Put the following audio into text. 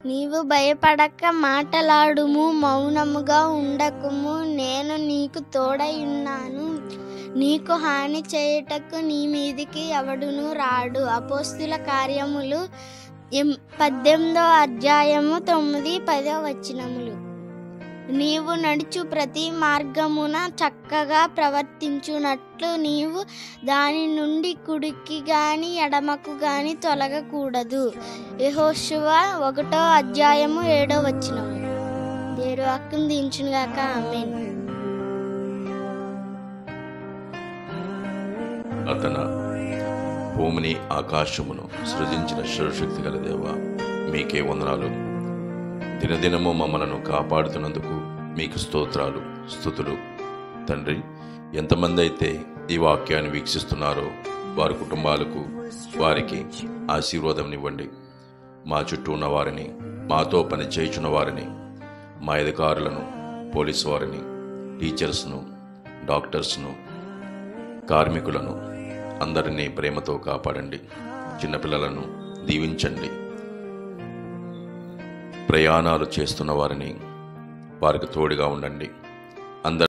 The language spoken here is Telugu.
నీవు భయపడక మాటలాడుము, మౌనముగా ఉండకుము. నేను నీకు తోడై ఉన్నాను. నీకు హాని చేయుటకు నీ మీదికి ఎవడును రాడు. అపోస్తుల కార్యములు 18వ అధ్యాయము 9-10 నీవు నడుచు ప్రతి మార్గమున చక్కగా ప్రవర్తించునట్లు నీవు దాని నుండి కుడికి గాని ఎడమకు గాని తొలగకూడదు. యెహోషువ 1వ అధ్యాయము 7వ. దేవుని వాక్యం దీవించునుగాక. ఆమేన్. అతను భూమిని ఆకాశమును సృజించిన సర్వశక్తి గల దేవా, మీకే వందనాలు. దినదినము మమ్మలను కాపాడుతున్నందుకు మీకు స్తోత్రాలు, స్తుతులు. తండ్రి, ఎంతమంది అయితే ఈ వాక్యాన్ని వీక్షిస్తున్నారో వారి కుటుంబాలకు, వారికి ఆశీర్వాదం ఇవ్వండి. మా చుట్టూ ఉన్న వారిని, మాతో పని చేయుచున్న వారిని, మా అధికారులను, పోలీసు వారిని, టీచర్స్ను, డాక్టర్స్ను, కార్మికులను అందరినీ ప్రేమతో కాపాడండి. చిన్నపిల్లలను దీవించండి. ప్రయాణాలు చేస్తున్న వారిని వారికి తోడుగా ఉండండి.